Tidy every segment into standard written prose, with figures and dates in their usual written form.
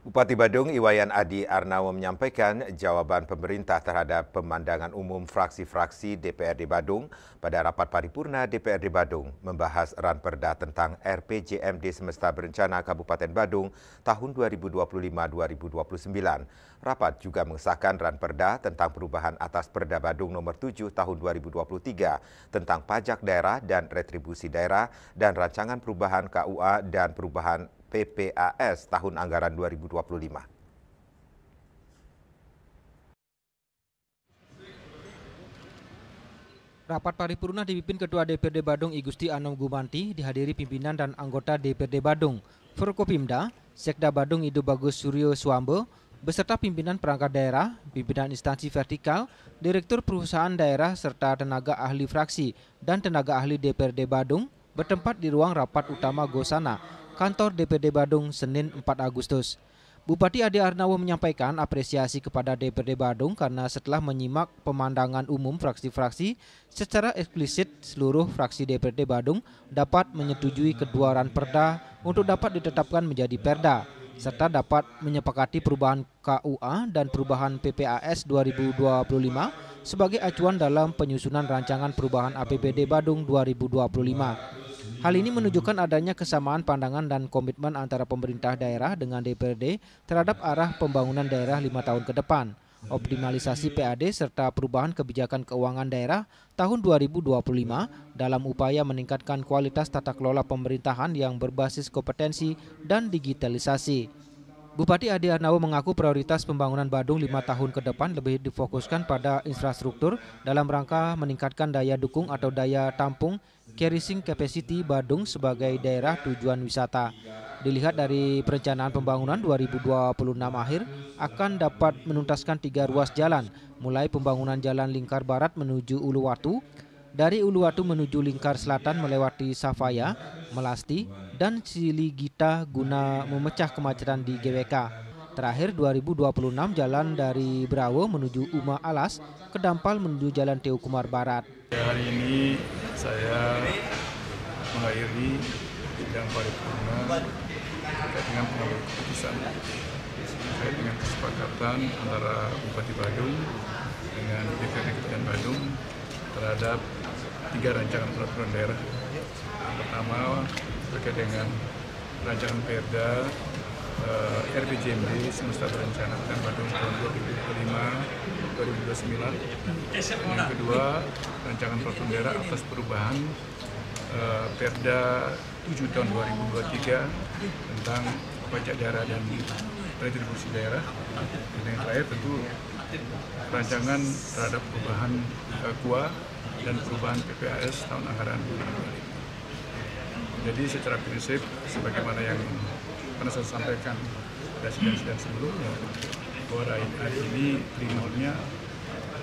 Bupati Badung Iwayan Adi Arnawo menyampaikan jawaban pemerintah terhadap pemandangan umum fraksi-fraksi DPRD Badung pada rapat paripurna DPRD Badung membahas ranperda tentang RPJMD Semesta Berencana Kabupaten Badung tahun 2025-2029. Rapat juga mengesahkan ranperda tentang perubahan atas Perda Badung nomor 7 tahun 2023 tentang pajak daerah dan retribusi daerah dan rancangan perubahan KUA dan perubahan PPAS tahun anggaran 2025. Rapat paripurna dipimpin Ketua DPRD Badung I Gusti Anom Gumanti, dihadiri pimpinan dan anggota DPRD Badung, Forkopimda, Sekda Badung Idu Bagus Suryo Suambo, beserta pimpinan perangkat daerah, pimpinan instansi vertikal, direktur perusahaan daerah serta tenaga ahli fraksi dan tenaga ahli DPRD Badung bertempat di ruang rapat utama Gosana, kantor DPRD Badung, Senin 4 Agustus. Bupati Adi Arnawo menyampaikan apresiasi kepada DPRD Badung karena setelah menyimak pemandangan umum fraksi-fraksi secara eksplisit seluruh fraksi DPRD Badung dapat menyetujui kedua ranperda untuk dapat ditetapkan menjadi perda, serta dapat menyepakati perubahan KUA dan perubahan PPAS 2025 sebagai acuan dalam penyusunan rancangan perubahan APBD Badung 2025. Hal ini menunjukkan adanya kesamaan pandangan dan komitmen antara pemerintah daerah dengan DPRD terhadap arah pembangunan daerah 5 tahun ke depan, optimalisasi PAD serta perubahan kebijakan keuangan daerah tahun 2025 dalam upaya meningkatkan kualitas tata kelola pemerintahan yang berbasis kompetensi dan digitalisasi. Bupati Adi Arnawo mengaku prioritas pembangunan Badung 5 tahun ke depan lebih difokuskan pada infrastruktur dalam rangka meningkatkan daya dukung atau daya tampung carrying capacity Badung sebagai daerah tujuan wisata. Dilihat dari perencanaan pembangunan 2026 akhir akan dapat menuntaskan 3 ruas jalan, mulai pembangunan jalan lingkar barat menuju Uluwatu, dari Uluwatu menuju lingkar selatan melewati Safaya, Melasti, dan Siligita guna memecah kemacetan di GWK. Terakhir 2026 jalan dari Brawo menuju Uma Alas ke Dampal menuju Jalan Teukumar Barat. Hari ini saya mengakhiri sidang paripurna terkait dengan pengambilan keputusan terkait dengan kesepakatan antara Bupati Badung dengan DPRD Kabupaten Badung terhadap 3 rancangan peraturan daerah. Yang pertama terkait dengan rancangan Perda RPJMD Semesta Berencana Kabupaten Badung tahun 2025-2029. Yang kedua, rancangan peraturan daerah atas perubahan Perda 7 tahun 2023 tentang pajak daerah dan retribusi daerah. Dan yang terakhir tentu rancangan terhadap perubahan KUA dan perubahan PPAS tahun anggaran 2025. Jadi secara prinsip sebagaimana yang pernah saya sampaikan pada sidang-sidang sebelumnya, bahwa hari ini primernya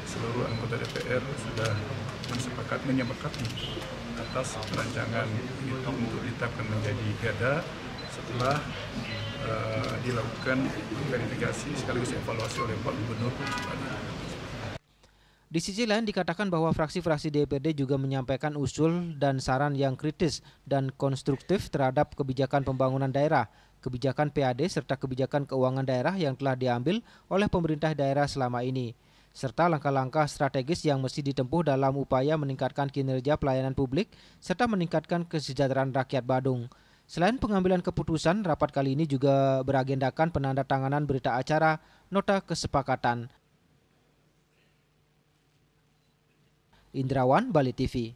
seluruh anggota DPR sudah menyepakati atas rancangan itu untuk ditetapkan menjadi perda setelah dilakukan verifikasi sekaligus evaluasi oleh Pak Gubernur. Di sisi lain dikatakan bahwa fraksi-fraksi DPRD juga menyampaikan usul dan saran yang kritis dan konstruktif terhadap kebijakan pembangunan daerah, kebijakan PAD serta kebijakan keuangan daerah yang telah diambil oleh pemerintah daerah selama ini, serta langkah-langkah strategis yang mesti ditempuh dalam upaya meningkatkan kinerja pelayanan publik serta meningkatkan kesejahteraan rakyat Badung. Selain pengambilan keputusan, rapat kali ini juga beragendakan penandatanganan berita acara nota kesepakatan. Indrawan, Bali TV.